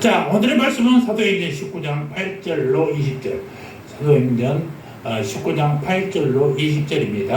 자, 오늘의 말씀은 사도행전 19장 8절로 20절. 사도행전 19장 8절로 20절입니다.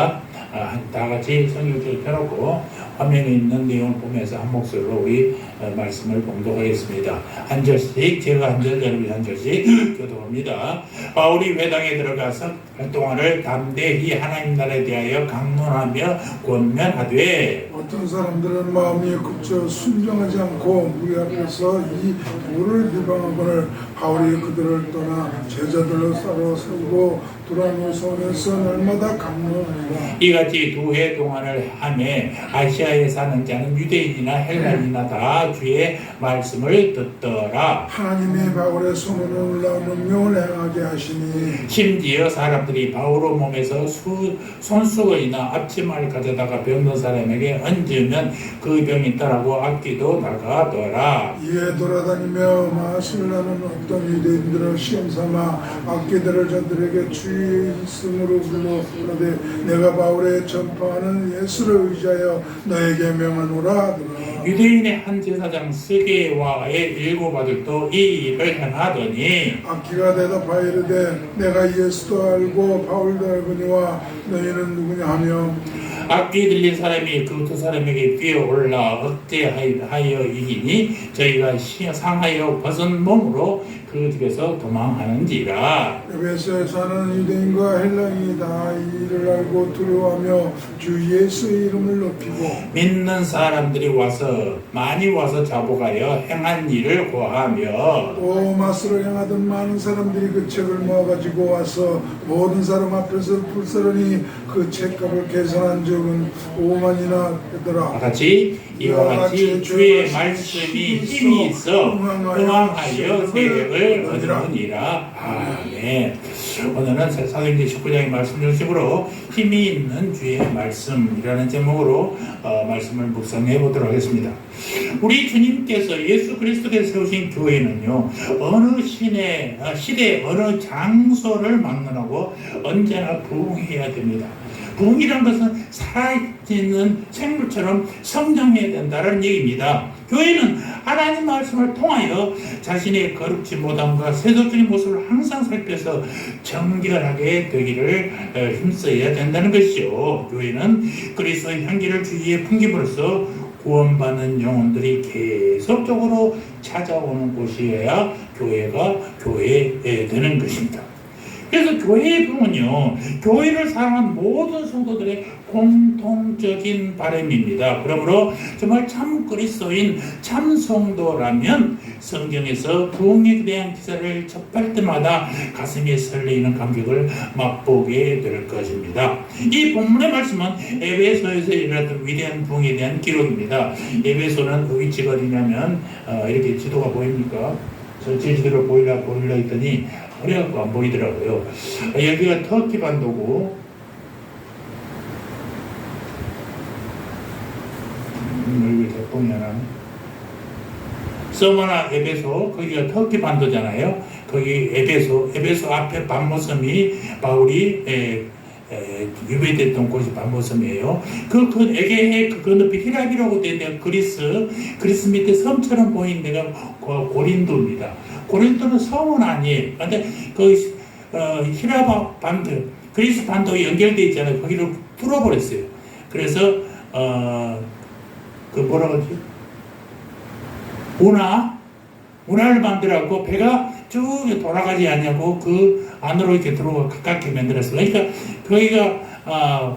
다 같이 성경책을 펴놓고 화면에 있는 내용을 보면서 한 목소리로 우리 말씀을 봉독하겠습니다. 한 절씩, 제가 한 절, 여러분이 한 절씩 교독합니다. 바울이 회당에 들어가서 동안을 담대히 하나님 나라에 대하여 강론하며 권면하되, 어떤 사람들은 마음이 급져 순종하지 않고 무리 앞에서 이 도를 비방하거늘 바울이 그들을 떠나 제자들로 따로 세우고 두라노선에서 날마다 강론하니라. 이같이 두 해 동안을 하매 아시아에 사는 자는 유대인이나 헬라인이나 다 주의 말씀을 듣더라. 하나님이 바울의 손으로 올라온 능력을 행하게 하시니 심지어 사람들이 바울의 몸에서 손수건이나 앞치마를 가져다가 병든 사람에게 얹으면 그 병이 떠나고 악기도 나가더라. 이에 돌아다니며 마술라는 어떤 유대인들을 시험삼아 악기들을 저들에게 주의 이름으로 불러 그러되 내가 바울의 전파하는 예수를 의지하여 너에게 명하노라 하더라. 유대인의 한 제사장 스게와의 일곱 아들도 이 일을 행하더니 악기가 대답하여 이르되 내가 예수도 알고 바울도 알거니와 너희는 누구냐 하며 악기 들린 사람이 그 두 사람에게 뛰어올라 억제하여 이기니 저희가 상하여 벗은 몸으로 그 집에서 도망하는지라. 에베소에 사는 유대인과 헬라인이 다 이 일을 알고 두려워하며 주 예수의 이름을 높이고 믿는 사람들이 많이 와서 자복하여 행한 일을 고하며 또 마스를 향하던 많은 사람들이 그 책을 모아가지고 와서 모든 사람 앞에서 불사르니 그 책값을 계산한 적은 5만이나 되더라. 같이 이와 같이 주의 말씀이 힘이 있어 흥황하여 세력을 얻으니라. 아멘. 오늘은 사도행전 19장의 말씀 중심으로 힘이 있는 주의 말씀이라는 제목으로 말씀을 묵상해 보도록 하겠습니다. 우리 주님께서 예수 그리스도께서 세우신 교회는요, 어느 시대 어느 장소를 막론하고 언제나 부흥해야 됩니다. 부흥이라는 것은 살아있는 생물처럼 성장해야 된다는 얘기입니다. 교회는 하나님 말씀을 통하여 자신의 거룩지 못함과 세속적인 모습을 항상 살펴서 정결하게 되기를 힘써야 된다는 것이죠. 교회는 그리스도의 향기를 주위에 풍김으로써 구원받는 영혼들이 계속적으로 찾아오는 곳이어야 교회가 교회되는 것입니다. 그래서 교회의 부흥은요, 교회를 사랑하는 모든 성도들의 공통적인 바람입니다. 그러므로 정말 참 그리스도인 참 성도라면 성경에서 부흥에 대한 기사를 접할 때마다 가슴이 설레이는 감격을 맛보게 될 것입니다. 이 본문의 말씀은 에베소에서 일어났던 위대한 부흥에 대한 기록입니다. 에베소는 위치가 어디냐면 이렇게 지도가 보입니까? 저 제주도로 보이려 했더니 그래갖고 안 보이더라고요. 여기가 터키 반도고, 여기 대봉이 하나. 서머나 에베소, 거기가 터키 반도잖아요. 거기 에베소 앞에 반모섬이 바울이 유배됐던 곳이 반모섬이에요. 그 에게해 그 건너편 히랍이라고 되어 있는 그리스 밑에 섬처럼 보이는 데가 고린도입니다. 고린도는 섬은 아니에요. 근데 히랍 반도, 그리스 반도에 연결되어 있잖아요. 거기를 뚫어버렸어요. 그래서 그 뭐라 그러지? 운하를 만들어갖고 배가 쭉 돌아가지 않냐고 그 안으로 이렇게 들어가 가깝게 만들었어요. 그러니까 거기가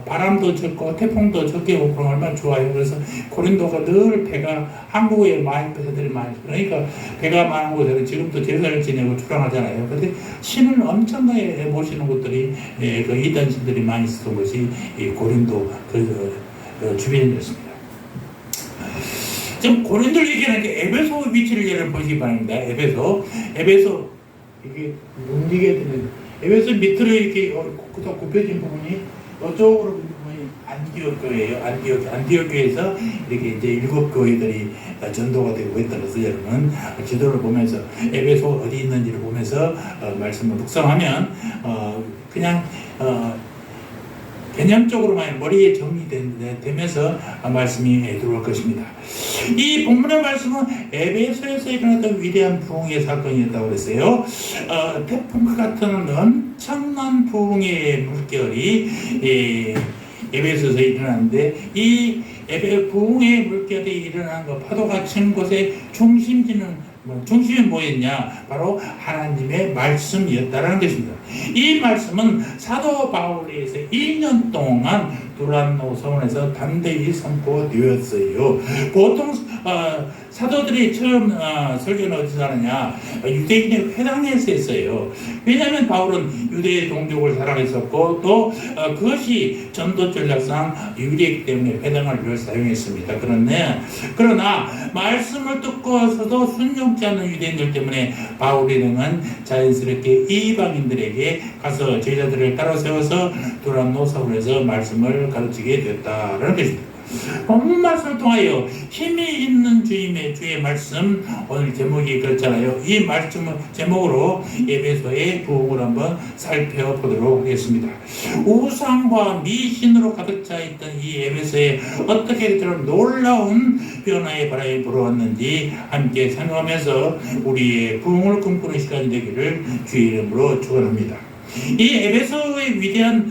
바람도 적고 태풍도 적게 오고 얼마나 좋아요. 그래서 고린도가 늘 배가 한국에 많이 배들이 많이, 그러니까 배가 많은 곳에는 지금도 제사를 지내고 출항하잖아요. 근데 신을 엄청나게 모시는 곳들이 그 이단신들이 많이 있었던 것이 이 고린도 주변이었습니다. 지금 고린도를 얘기하는 게 에베소 위치를 여러분 보시기 바랍니다. 에베소 이게 움직여야 되는 에베소 밑으로 이렇게 굽혀진 부분이 이쪽으로 부분이 안디옥 교회예요. 안디옥 교회에서 이렇게 이제 7 교회들이 전도가 되고 있다는 것을 여러분 지도를 보면서 에베소 어디 있는지를 보면서 말씀을 묵상하면 그냥 개념적으로만 머리에 정리되면서 말씀이 들어올 것입니다. 이 본문의 말씀은 에베소에서 일어났던 위대한 부흥의 사건이었다고 그랬어요. 태풍과 같은 엄청난 부흥의 물결이 에베소에서 일어났는데 이 부흥의 물결이 일어난 것, 파도가 친 곳에 중심이 뭐였냐? 바로 하나님의 말씀이었다라는 것입니다. 이 말씀은 사도 바울에서 1년 동안 두란노 성원에서 담대히 선포되었어요. 보통 사도들이 처음 설교는 어디서 하느냐? 유대인의 회당에서 했어요. 왜냐하면 바울은 유대의 동족을 사랑했었고 또 그것이 전도 전략상 유리했기 때문에 회당을 늘 사용했습니다. 그러나 말씀을 듣고서도 순종치 않는 유대인들 때문에 바울이 등은 자연스럽게 이방인들에게 가서 제자들을 따로 세워서 두란노 성원에서 말씀을 가르치게 됐다라는 것입니다. 본문 말씀을 통하여 힘이 있는 주의 말씀, 오늘 제목이 그렇잖아요. 이 말씀 제목으로 에베소의 부흥을 한번 살펴보도록 하겠습니다. 우상과 미신으로 가득 차 있던 이 에베소에 어떻게 그런 놀라운 변화의 바람이 불어왔는지 함께 생각하면서 우리의 부흥을 꿈꾸는 시간이 되기를 주의 이름으로 축원합니다. 이 에베소의 위대한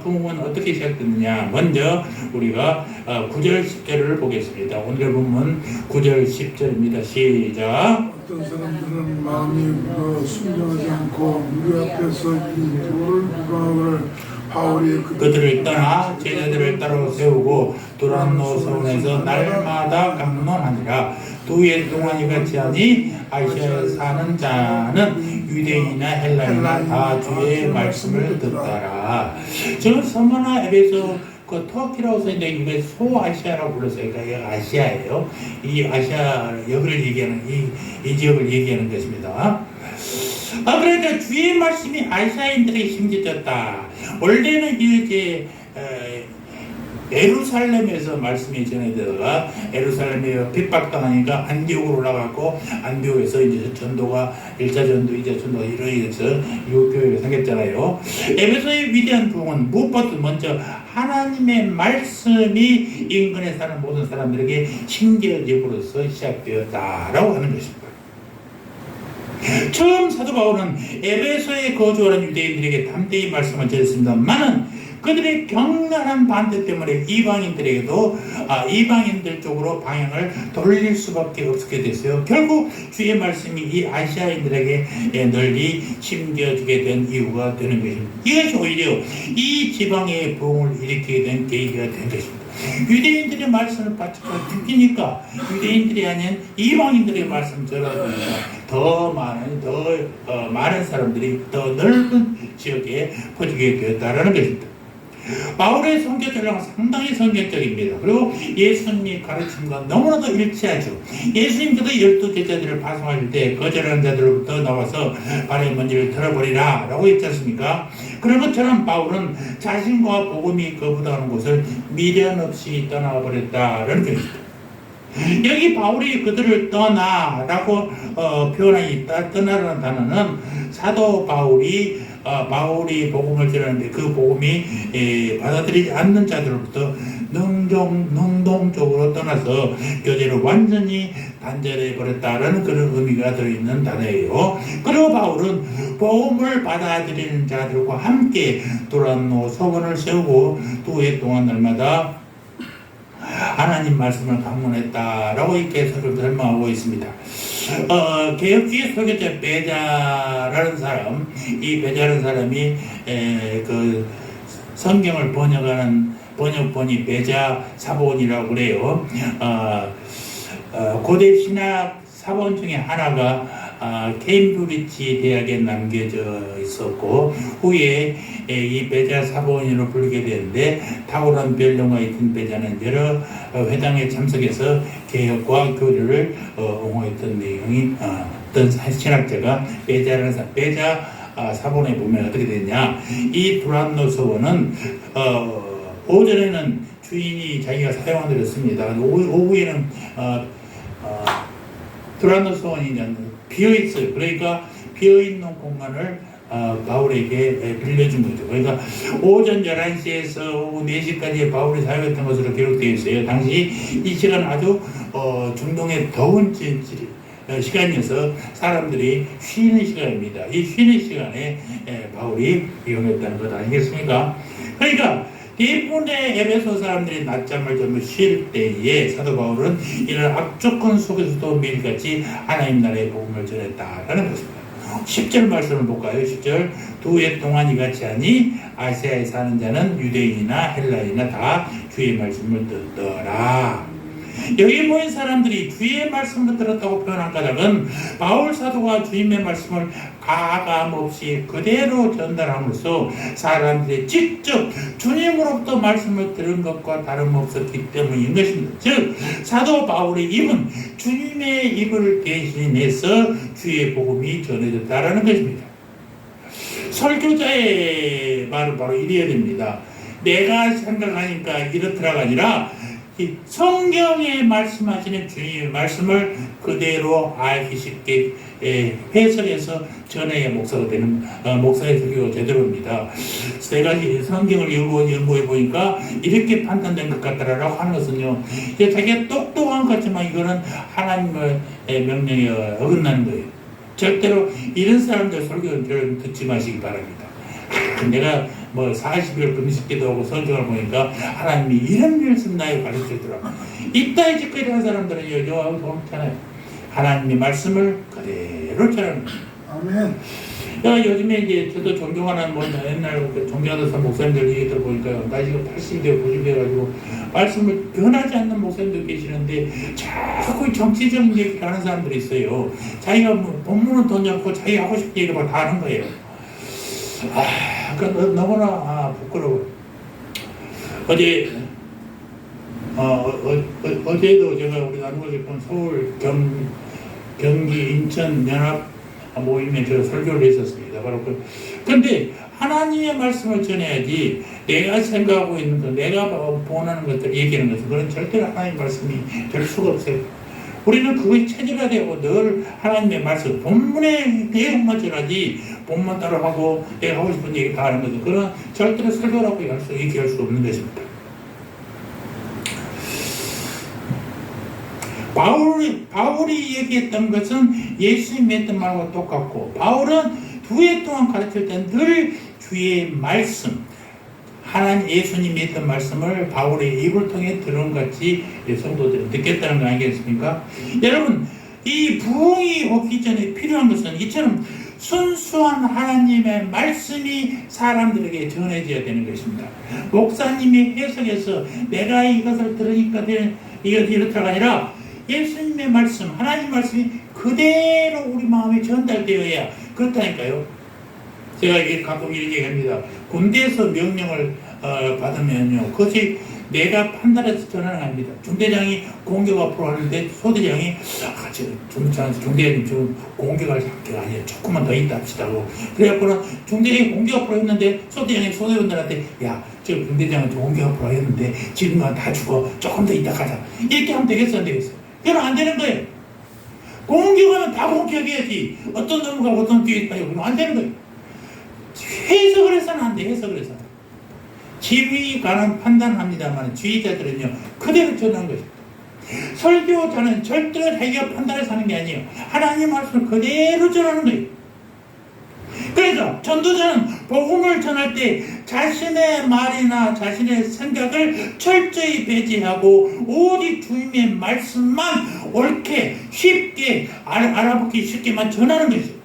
부흥은 어떻게 시작됐느냐? 먼저 우리가 9절 10절을 보겠습니다. 오늘의 본문 9절 10절입니다. 시작. 어떤 사람들은 마음이 순종하지 않고 우리 앞에서 이 돌을 부강을 바울이 그들을 떠나 제자들을 따로 세우고 두란노 성에서 날마다 강론하니라. 두 해 동안이 같이 하니 아시아에 사는 자는 유대인이나 헬라인이나 다 주의 말씀을 듣더라. 지금 서머나 에베소 그 터키라고 써있는데 이게 소아시아라고 불렀어요. 그러니까 아시아예요. 이 아시아 여기를 얘기하는 이 지역을 얘기하는 것입니다. 그러니까 주의 말씀이 아시아인들에게 심겨졌다. 원래는 이제 예루살렘에서 말씀이 전해되다가 예루살렘에 핍박당하니까 안디옥으로 올라갔고 안디옥에서 이제 전도가 1차 전도, 2차 전도가 이루어져서 유교회가 생겼잖아요. 에베소의 위대한 부흥은 무엇보다 먼저 하나님의 말씀이 인근에 사는 모든 사람들에게 심겨짐으로써 시작되었다라고 하는 것입니다. 처음 사도 바울은 에베소에 거주하는 유대인들에게 담대히 말씀을 전했습니다만은 그들의 격렬한 반대 때문에 이방인들 쪽으로 방향을 돌릴 수밖에 없게 됐어요. 결국 주의 말씀이 이 아시아인들에게 널리 심겨지게 된 이유가 되는 것입니다. 이것이 오히려 이 지방의 부흥을 일으키게 된 계기가 된 것입니다. 유대인들의 말씀을 바치고 듣기니까 유대인들이 아닌 이방인들의 말씀 전하니까 더 많은 사람들이 더 넓은 지역에 퍼지게 되었다라는 것입니다. 바울의 선교 전략은 상당히 성경적입니다. 그리고 예수님의 가르침과 너무나도 일치하죠. 예수님께서 12제자들을 파송할 때 거절하는 자들로부터 나와서 발의 먼지를 털어버리라 라고 했지 않습니까? 그런 것처럼 바울은 자신과 복음이 거부당하는 곳을 미련 없이 떠나버렸다라는 것입니다. 여기 바울이 그들을 떠나라고 표현하고 있다. 떠나라는 단어는 사도 바울이 복음을 전하는데 그 복음이 받아들이지 않는 자들로부터 능동적으로 떠나서 교제를 완전히 단절해 버렸다라는 그런 의미가 들어있는 단어예요. 그리고 바울은 복음을 받아들이는 자들과 함께 두란노 서원을 세우고 2해 동안 날마다 하나님 말씀을 방문했다라고 이렇게 설명하고 있습니다. 개혁주의 설교자 베자라는 사람이 그 성경을 번역하는 번역본이 베자 사본이라고 그래요. 고대 신학 사본 중에 하나가 케임브리지 대학에 남겨져 있었고 후에 이 베자 사본으로 불리게 되는데 탁월한 변론과 있던 베자는 여러 회당에 참석해서 개혁과 교류를 옹호했던 내용이 어떤 신학자가 베자 사본에 보면 어떻게 되냐, 이 두란노 서원은 오전에는 주인이 자기가 사용한 대로 씁니다. 오후에는 두란노 서원이 비어있어요. 그러니까 비어있는 공간을 바울에게 빌려준 거죠. 그러니까 오전 11시에서 오후 4시까지 바울이 사역했던 것으로 기록되어 있어요. 당시 이 시간은 아주 중동의 더운 시간이어서 사람들이 쉬는 시간입니다. 이 쉬는 시간에 바울이 이용했다는 것 아니겠습니까? 그러니까 대부분의 에베소 사람들이 낮잠을 좀 쉴 때에 사도 바울은 이런 악조건 속에서도 매일같이 하나님 나라의 복음을 전했다라는 것입니다. 10절 말씀을 볼까요? 10절 두 해 동안 이같이 하니 아시아에 사는 자는 유대인이나 헬라인이나 다 주의 말씀을 듣더라. 여기 모인 사람들이 주의 말씀을 들었다고 표현한 까닭은 바울 사도가 주님의 말씀을 가감없이 그대로 전달함으로써 사람들이 직접 주님으로부터 말씀을 들은 것과 다름없었기 때문인 것입니다. 즉 사도 바울의 입은 주님의 입을 대신해서 주의 복음이 전해졌다라는 것입니다. 설교자의 말은 바로 이래야 됩니다. 내가 생각하니까 이렇더라가 아니라 성경에 말씀하시는 주님의 말씀을 그대로 알기 쉽게 해석해서 전해야 목사가 되는 목사의 설교가 제대로입니다. 내가 성경을 연구해 보니까 이렇게 판단된 것 같다라고 하는 것은요, 자기가 똑똑한 것 같지만 이거는 하나님의 명령에 어긋나는 거예요. 절대로 이런 사람들 설교를 듣지 마시기 바랍니다. 내가 40일 금식기도 하고 성경을 보니까 하나님이 이런 말씀 나에 가르쳐주더라고. 이따위 짓거리 하는 사람들은 여호와하고 동잖아요. 하나님의 말씀을 그대로 전하는 거예요. 아멘. 요즘에 이제 저도 존경하는 옛날 존경하던 목사님들 얘기 들어보니까 나이가 80대 90대 가지고 말씀을 변하지 않는 목사님들 계시는데 자꾸 정치적인 얘기를 하는 사람들이 있어요. 자기가 본문은 돈 잡고 자기 하고 싶은 얘기를 다 하는 거예요. 너무나 부끄러워. 어제도 제가 우리 나누어질 건 서울 경기 인천 연합 모임에 제가 설교를 했었습니다. 바로 그런데 하나님의 말씀을 전해야지 내가 생각하고 있는 것, 내가 원하는 것들 얘기하는 것은 그건 절대로 하나님의 말씀이 될 수가 없어요. 우리는 그거에 체질화 되고 늘 하나님의 말씀, 본문의 내용만 전하지 본문 따로 하고 내가 하고 싶은 얘기 다 하는 것은 그건 절대로 설교라고 얘기할 수 없는 것입니다. 바울이 얘기했던 것은 예수님이 했던 말과 똑같고 바울은 2해 동안 가르칠 때 늘 주의 말씀, 하나님 예수님이 했던 말씀을 바울의 입을 통해 들은 같이 성도들이 느꼈다는 거 아니겠습니까? 여러분, 이 부흥이 오기 전에 필요한 것은 이처럼 순수한 하나님의 말씀이 사람들에게 전해져야 되는 것입니다. 목사님이 해석해서 내가 이것을 들으니까 이렇다가 아니라 예수님의 말씀, 하나님 말씀이 그대로 우리 마음에 전달되어야 그렇다니까요. 제가 가끔 이런 얘기합니다. 군대에서 명령을 받으면요, 그것이 내가 판단해서 전하는 겁니다. 중대장이 공격 앞으로 하는데 소대장이 중대장님 지금 공격할 상태가 아니에요. 조금만 더 있다 합시다고. 그래갖고는 중대장이 공격 앞으로 했는데 소대장이 소대원들한테 야, 지금 중대장은 공격 앞으로 했는데 지금은 다 죽어. 조금 더 있다 가자. 이렇게 하면 되겠어, 안 되겠어? 그건 안 되는 거예요. 공격하면 다 공격해야지. 어떤 놈과 어떤 뒤에 있다. 그러면 안 되는 거예요. 해석을 해서는 안 돼. 해석을 해서 지휘관은 판단합니다만 지휘자들은요 그대로 전하는 것입니다. 설교자는 절대로 자기가 판단해서 하는 게 아니에요. 하나님 말씀을 그대로 전하는 거예요. 그래서 전도자는 복음을 전할 때 자신의 말이나 자신의 생각을 철저히 배제하고 오직 주님의 말씀만 옳게 쉽게 알아보기 쉽게만 전하는 것이죠.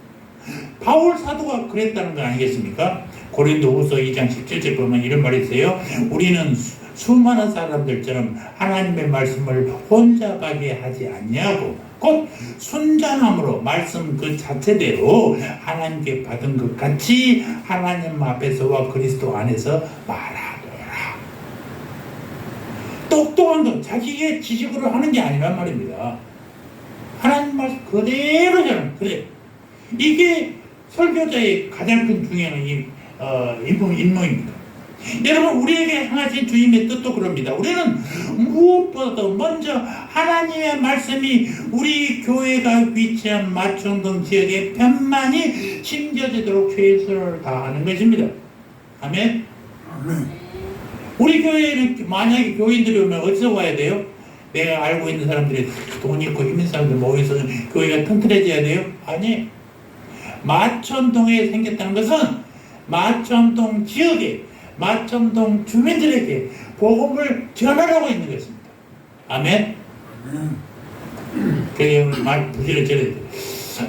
바울 사도가 그랬다는 거 아니겠습니까? 고린도후서 2장 17절 보면 이런 말이 있어요. 우리는 수많은 사람들처럼 하나님의 말씀을 혼자 가게 하지 않냐고 곧 순전함으로 말씀 그 자체대로 하나님께 받은 것 같이 하나님 앞에서와 그리스도 안에서 말하더라. 똑똑한 건 자기의 지식으로 하는 게 아니란 말입니다. 하나님 말씀 그대로 전하는 그래. 이게 설교자의 가장 큰 중요한 임무입니다. 여러분, 우리에게 향하신 주님의 뜻도 그럽니다. 우리는 무엇보다도 먼저 하나님의 말씀이 우리 교회가 위치한 마천동 지역에 편만히 심겨지도록 최선을 다하는 것입니다. 아멘. 아멘. 우리 교회는 만약에 교인들이 오면 어디서 와야 돼요? 내가 알고 있는 사람들이 돈 있고 힘든 사람들 모여서 교회가 튼튼해져야 돼요? 아니, 마천동에 생겼다는 것은 마천동 지역에, 마천동 주민들에게 복음을 전하라고 있는 것입니다. 아멘. 그게 오늘 부지를 전해야 돼요.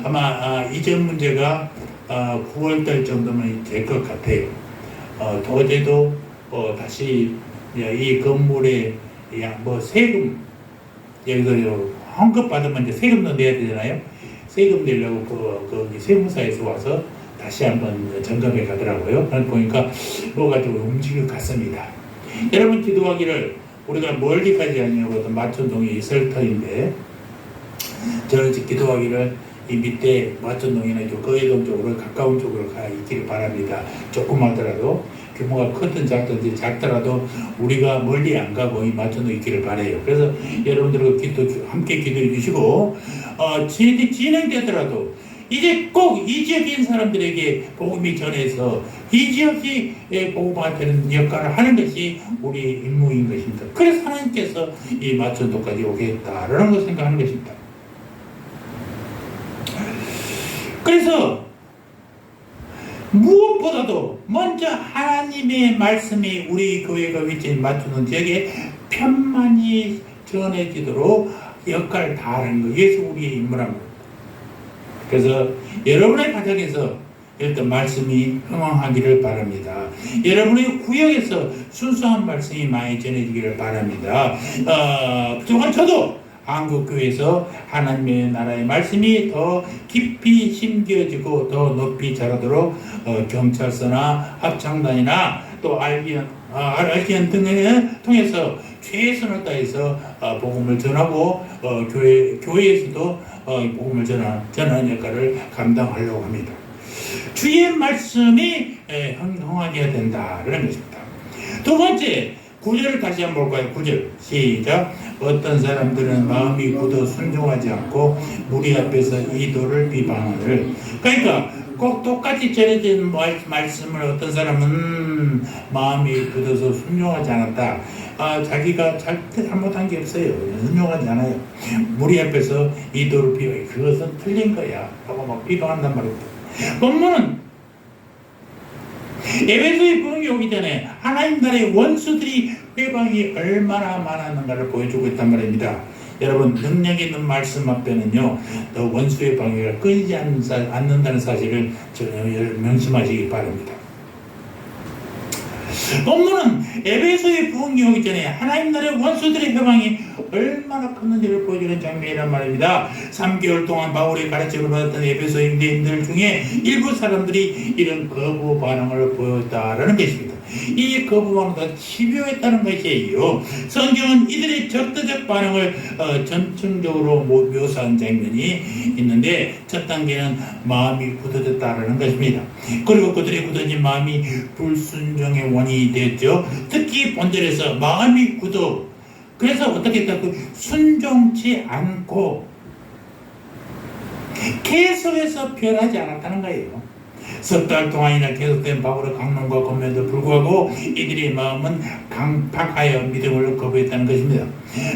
아마 이전 문제가 9월달 정도면 될 것 같아요. 어제도 다시 이 건물에 뭐 세금, 여기서 환급 받으면 이제 세금도 내야 되잖아요. 세금 내려고 거기 세무사에서 와서 다시 한번 점검해 가더라고요. 보니까 뭐가 좀 움직일 것 같습니다. 여러분, 기도하기를 우리가 멀리까지 아니고 마천동이 있을 터인데, 저는 기도하기를 이 밑에 마천동이나 거해동 쪽으로 가까운 쪽으로 가 있기를 바랍니다. 조그마하더라도 규모가 크든 작든지 작더라도 우리가 멀리 안 가고 이 마천동에 있기를 바라요. 그래서 여러분들과 함께 기도해 주시고, 진행되더라도 이제 꼭 이 지역에 있는 사람들에게 복음이 전해서 이 지역이 복음화 되는 역할을 하는 것이 우리 임무인 것입니다. 그래서 하나님께서 이 마천동까지 오겠다라는 것을 생각하는 것입니다. 그래서 무엇보다도 먼저 하나님의 말씀이 우리 교회가 위치한 마천동 지역에 편만히 전해지도록 역할을 다하는 것, 이것이 우리의 임무랍니다. 그래서 여러분의 가정에서 일단 말씀이 흥황하기를 바랍니다. 여러분의 구역에서 순수한 말씀이 많이 전해지기를 바랍니다. 그동안 저도 한국교회에서 하나님의 나라의 말씀이 더 깊이 심겨지고 더 높이 자라도록 경찰서나 합창단이나 또 알기언 등을 통해서 최선을 다해서 복음을 전하고 교회에서도 복음을 전하는 역할을 감당하려고 합니다. 주의 말씀이 흥황해야 된다는 것입니다. 두 번째, 9절을 다시 한번 볼까요? 9절 시작. 어떤 사람들은 마음이 굳어 순종하지 않고 무리 앞에서 이도를 비방하를. 그러니까 꼭 똑같이 전해진 말씀을 어떤 사람은 마음이 굳어서 순종하지 않았다. 자기가 잘못한 게 없어요. 순종하지 않아요. 무리 앞에서 이도를 비방해. 그것은 틀린 거야 하고 막 비방한단 말입니다. 본문은 에베소의 부흥이 오기 전에 하나님 나라의 원수들이 회방이 얼마나 많았는가를 보여주고 있단 말입니다. 여러분, 능력 있는 말씀 앞에는요, 원수의 방해가 끊이지 않는다는 사실을 명심하시기 바랍니다. 본문은 에베소의 부흥이 오기 전에 하나님 나라의 원수들의 회방이 얼마나 컸는지를 보여주는 장면이란 말입니다. 3개월 동안 바울의 가르침을 받았던 에베소 유대인들 중에 일부 사람들이 이런 거부 반응을 보였다라는 것입니다. 이 거부 반응도 집요했다는 것이에요. 성경은 이들의 적대적 반응을 전층적으로 묘사한 장면이 있는데, 첫 단계는 마음이 굳어졌다라는 것입니다. 그리고 그들의 굳어진 마음이 불순종의 원인이 되었죠. 특히 본절에서 마음이 굳어, 그래서 어떻게 했다고 순종치 않고 계속해서 변하지 않았다는 거예요. 석 달 동안이나 계속된 바울의 강론과 권면에도 불구하고 이들의 마음은 강팍하여 믿음을 거부했다는 것입니다.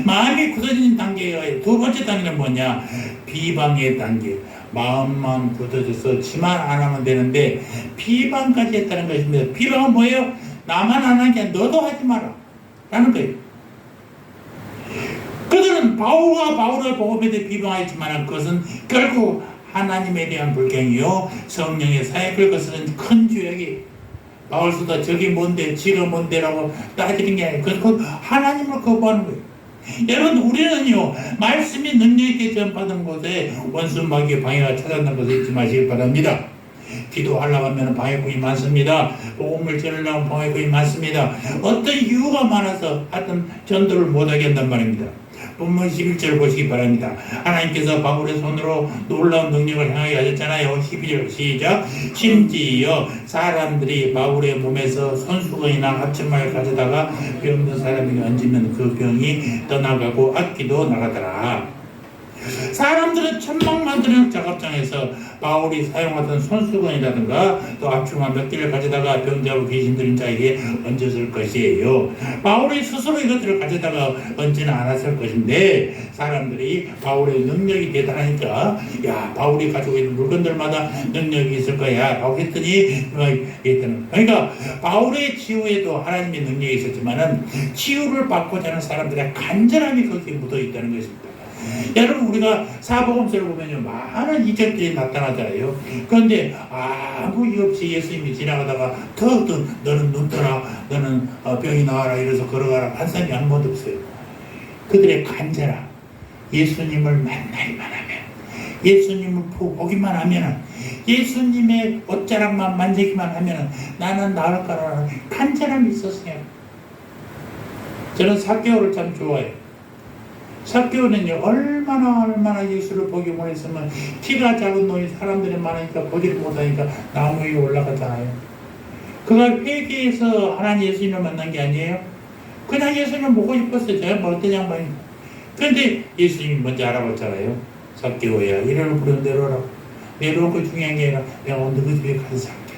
마음이 굳어진 단계가 두 번째 단계는 뭐냐? 비방의 단계. 마음만 굳어져서 지만 안 하면 되는데 비방까지 했다는 것입니다. 비방은 뭐예요? 나만 안 하는 게 너도 하지 마라 라는 거예요. 그들은 바울을 복음에 대해 비방했지만 그것은 결국 하나님에 대한 불경이요, 성령의 사역을 거스른 큰 죄악이. 바울수도 저게 뭔데, 지가 뭔데라고 따지는 게 아니에요. 그건 하나님을 거부하는 거예요. 여러분, 우리는요, 말씀이 능력있게 전파된 곳에 원수 마귀의 방해가 찾아온다는 것을 잊지 마시길 바랍니다. 기도하려고 하면 방해꾼이 많습니다. 복음을 전하려고 하면 방해꾼이 많습니다. 어떤 이유가 많아서 하여튼 전도를 못하게 한단 말입니다. 본문 11절 보시기 바랍니다. 하나님께서 바울의 손으로 놀라운 능력을 행하게 하셨잖아요. 12절 시작. 심지어 사람들이 바울의 몸에서 손수건이나 합천만을 가져다가 병든 사람에게 얹으면 그 병이 떠나가고 악기도 나가더라. 사람들은 천막만드는 작업장에서 바울이 사용하던 손수건이라든가 또 앞치마 몇 개를 가져다가 병자고 귀신 들린 자에게 얹었을 것이에요. 바울이 스스로 이것들을 가져다가 얹지는 않았을 것인데 사람들이 바울의 능력이 대단하니까 야 바울이 가지고 있는 물건들마다 능력이 있을 거야 라고 했더니 그러니까 바울의 치유에도 하나님의 능력이 있었지만은 치유를 받고자 하는 사람들의 간절함이 거기에 묻어 있다는 것입니다. 여러분 우리가 사복음서를 보면요 많은 이적들이 나타나잖아요. 그런데 아무 이유 없이 예수님이 지나가다가 더 너는 눈 떠라 너는 병이 나와라 이래서 걸어가라 한 사람이 한 번도 없어요. 그들의 간절함 예수님을 만나기만 하면 예수님을 보기만 하면은 예수님의 옷자락만 만지기만 하면은 나는 나을 거라는 간절함이 있었어요. 저는 삭개오를 참 좋아해요. 삭개오는요 얼마나 예수를 보기 원했으면 키가 작은 놈이 사람들이 많으니까 보지를 못하니까 나무 위에 올라가잖아요. 그가 회개해서 하나님 예수님을 만난 게 아니에요. 그냥 예수님을 보고 싶었어요. 제가 뭐 어떤 양반이. 그런데 예수님이 먼저 알아봤잖아요. 삭개오야 이리로 부르면 내려오라. 내려온 거 중요한 게 아니라 내가 오늘 그 집에 가서 살게.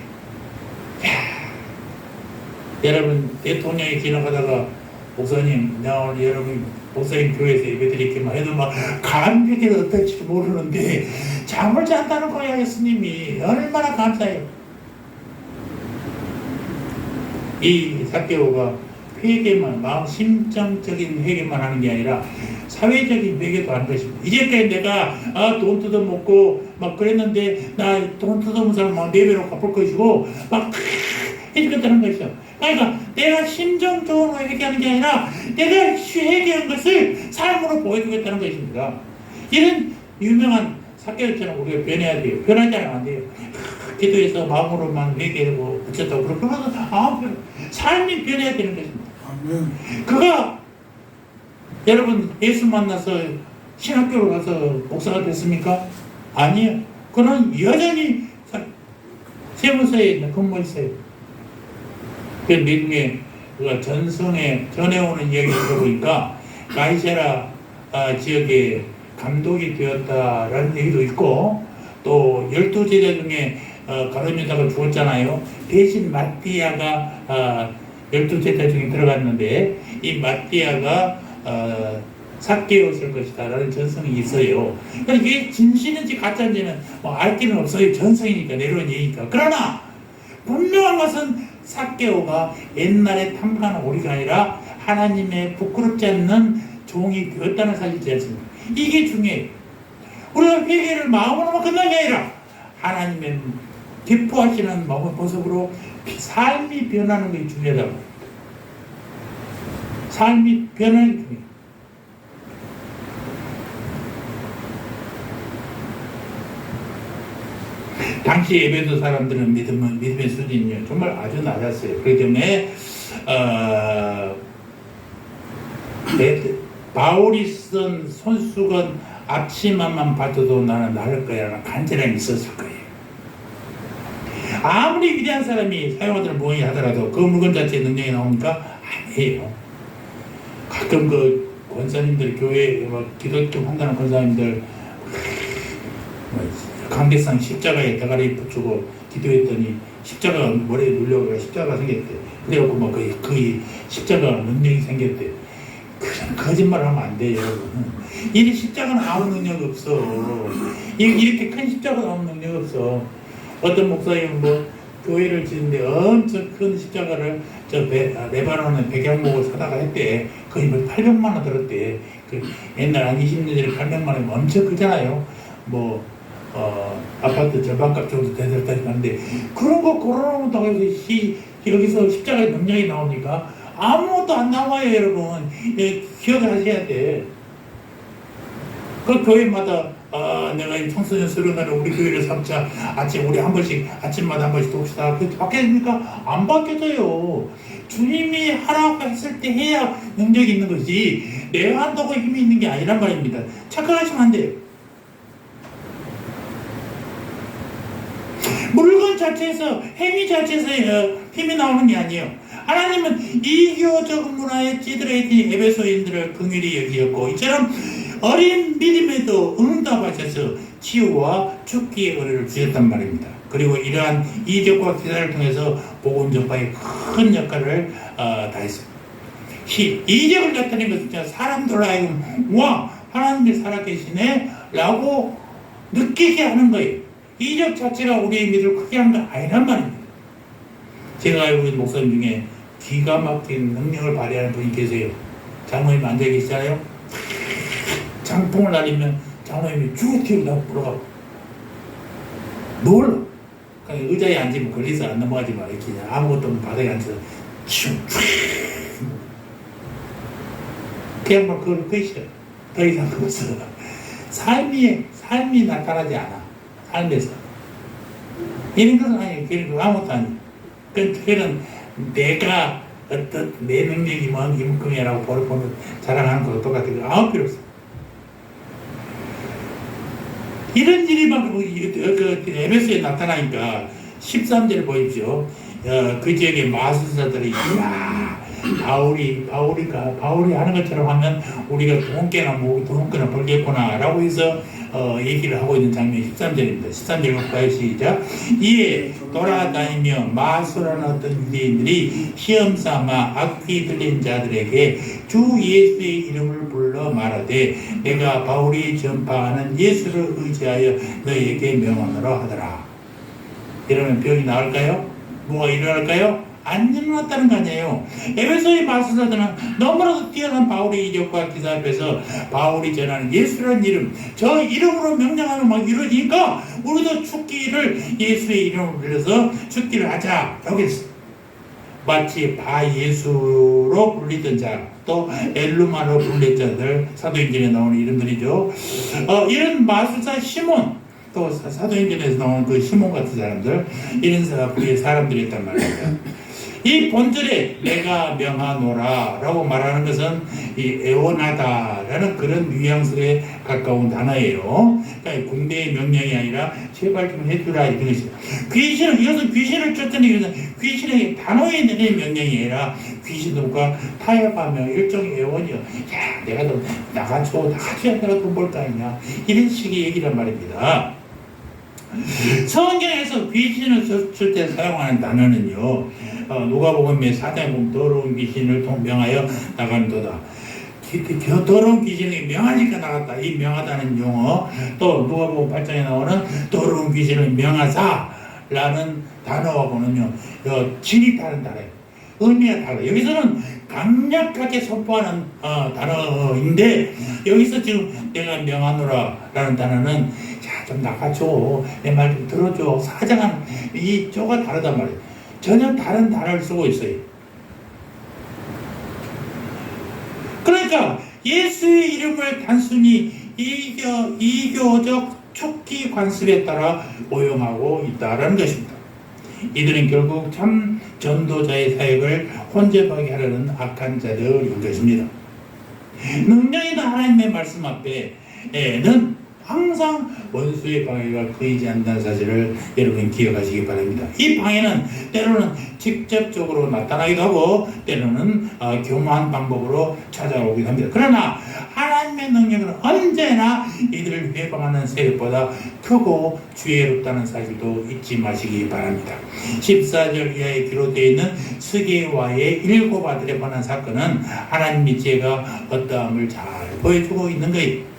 여러분 대통령이 지나가다가 목사님 내가 오늘 여러분 목사님 교회에서 예배드리기만 해도 막 감격이 어떨지 모르는데 잠을 잔다는 거야. 예수님이 얼마나 감사해요. 이 삭개오가 회개만 마음 심정적인 회개만 하는 게 아니라 사회적인 회개도 하는 것입니다. 이제까지 내가 돈 뜯어먹고 막 그랬는데 나 돈 뜯어먹은 사람 막 4배로 갚을 것이고 막 해주겠다는 것이죠. 그러니까 내가 심정적으로 회개하는 게 아니라 내가 회개한 것을 삶으로 보여주겠다는 것입니다. 이런 유명한 삭개오처럼 우리가 변해야 돼요. 변하지 않으면 안 돼요. 기도해서 마음으로만 회개하고 어쩌다고 그렇게 하면 삶이 변해야 되는 것입니다. 아멘. 그가 여러분 예수 만나서 신학교로 가서 목사가 됐습니까? 아니요. 그는 여전히 세무서에 근무했어요. 그 미국에 전성에 전해오는 이야기를 들어보니까 가이세라 지역에 감독이 되었다라는 얘기도 있고 또 12제자 중에 가룟유다가 죽었잖아요. 대신 마띠아가 12제자 중에 들어갔는데 이 마띠아가 삭개오였을 것이다 라는 전성이 있어요. 그러니까 이게 진실인지 가짜인지는 뭐 알 길은 없어요. 전성이니까 내려온 얘기니까. 그러나 분명한 것은 삭개오가 옛날에 탐하는 오리가 아니라 하나님의 부끄럽지 않는 종이 되었다는 사실이지 않습니까? 이게 중요해요. 우리가 회개를 마음으로만 끝난 게 아니라 하나님의 기뻐하시는 모습으로 삶이 변하는 게 중요하다고. 삶이 변하는 게 중요해요. 당시 예배도 사람들은 믿음의 수준이 정말 아주 낮았어요. 그렇기 때문에 바울이 쓴 손수건 앞치마만 봐도 나는 나을 거야 라는 간절함이 있었을 거예요. 아무리 위대한 사람이 사용하던 무언이 하더라도 그 물건 자체에 능력이 나옵니까? 아니에요. 가끔 그 권사님들 교회 기독교 한다는 권사님들 강대상 십자가에 대가리 붙이고 기도했더니 십자가 머리에 눌려가 십자가 생겼대. 그래갖고 막 거의 십자가 능력이 생겼대. 그런 거짓말 하면 안 돼요, 여러분. 이 십자가는 아무 능력 없어. 이렇게 큰 십자가는 아무 능력 없어. 어떤 목사님은 뭐 교회를 짓는데 엄청 큰 십자가를 레바논에 백양목을 사다가 했대. 거의 뭐 800만 원 들었대. 그 옛날 한 20년 전에 800만 원이면 엄청 크잖아요. 뭐 아파트 절반값 정도 되었다니 하는데 그런 거 걸어놓는다고 해서 여기서 십자가의 능력이 나옵니까? 아무것도 안 나와요, 여러분. 기억을 하셔야 돼. 그 교회마다 내가 이 청소년 수련회를 우리 교회를 삼자. 우리 한 번씩, 아침마다 한 번씩 돕시다. 그게 바뀌어집니까? 안 바뀌어져요. 주님이 하라고 했을 때 해야 능력이 있는 거지, 내가 한다고 힘이 있는 게 아니란 말입니다. 착각하시면 안 돼요. 물건 자체에서, 행위 자체에서 힘이 나오는 게 아니에요. 하나님은 이교적 문화에 찌들어 있는 에베소인들을 긍휼히 여기었고, 이처럼 어린 믿음에도 응답하셔서 치유와 죽기의 은혜를 주셨단 말입니다. 그리고 이러한 이적과 기사를 통해서 복음 전파에 큰 역할을 다했습니다. 이적을 나타내는 것은 사람들 하여금 와, 하나님이 살아계시네 라고 느끼게 하는 거예요. 이적 자체가 우리의 믿음을 크게 하는 건 아니란 말입니다. 제가 알고 있는 목사님 중에 기가 막힌 능력을 발휘하는 분이 계세요. 장로님 앉아 계시잖아요. 장풍을 날리면 장로님이 죽어 튀어나오고 물어가고 놀라. 그냥 의자에 앉으면 걸려서 안 넘어가지 마. 이렇게 아무것도 없는 바닥에 앉아서 그냥 막 그걸 끝이야. 더 이상 없어. 삶이 나타나지 않아. 삶에서. 이런 것은 아니에요. 그런 거 아무것도 아니에요. 그는 내가 어떤 내 능력이 뭔 이만큼이라고 보는 자랑하는 것도 똑같은 거 아무 필요 없어. 이런 일이 막 에베소에 나타나니까 13절을 보십시오. 그 지역의 마술사들이 바울이 하는 것처럼 하면 우리가 돈깨나 벌겠구나 라고 해서 얘기를 하고 있는 장면이 13절입니다. 13절 가요. 시작. 이에 돌아다니며 마술하는 어떤 유대인들이 시험삼아 악귀 들린 자들에게 주 예수의 이름을 불러 말하되 내가 바울이 전파하는 예수를 의지하여 너에게 명하노라 하더라. 이러면 병이 나을까요? 뭐가 일어날까요? 안 일어났다는 거 아니에요. 에베소의 마술사들은 너무나도 뛰어난 바울의 이적과 기사 앞에서 바울이 전하는 예수라는 이름, 저 이름으로 명령하면 막 이루어지니까 우리도 죽기를 예수의 이름을 불러서 죽기를 하자 라고 했어요. 마치 바예수로 불리던 자, 또 엘루마로 불린 자들, 사도행전에 나오는 이름들이죠. 이런 마술사 시몬, 또 사도행전에서 나오는 그 시몬 같은 사람들, 이런 사람들이었단 말입니다. 이 본절에 내가 명하노라 라고 말하는 것은 이 애원하다 라는 그런 뉘앙스에 가까운 단어예요. 그러니까 군대의 명령이 아니라 제발 좀 해주라 이런 것이죠. 이것은 귀신을 쫓던 이것은 귀신의 단호히 내리는 명령이 아니라 귀신들과 타협하며 일종의 애원이요. 야, 내가 좀 나가줘야 내가 돈 벌 거 아니냐, 이런 식의 얘기란 말입니다. 성경에서 귀신을 쫓을 때 사용하는 단어는요, 누가복음 4장에 보면 더러운 귀신을 명하여 나간도다. 더러운 귀신이 명하니까 나갔다. 이 명하다는 용어, 또 누가복음 8장에 나오는 더러운 귀신을 명하사라는 단어하고는요, 질이 다른 단어예요. 의미가 달라요. 여기서는 강력하게 선포하는 단어인데, 여기서 지금 내가 명하노라 라는 단어는 좀 나가줘, 내 말 좀 들어줘, 사장은 이 쪼가 다르단 말이에요. 전혀 다른 단어를 쓰고 있어요. 그러니까 예수의 이름을 단순히 이교적 촉기 관습에 따라 오용하고 있다는 것입니다. 이들은 결국 참 전도자의 사역을 혼잡하게 하려는 악한 자들인 것입니다. 능력 있는 하나님의 말씀 앞에는 항상 원수의 방해가 거의지 않는다는 사실을 여러분 기억하시기 바랍니다. 이 방해는 때로는 직접적으로 나타나기도 하고 때로는 교묘한 방법으로 찾아오기도 합니다. 그러나 하나님의 능력은 언제나 이들을 회방하는 세력보다 크고 지혜롭다는 사실도 잊지 마시기 바랍니다. 14절 이하에 기록되어 있는 스게와의 7 아들에 관한 사건은 하나님의 지혜가 어떠함을 잘 보여주고 있는 거예요.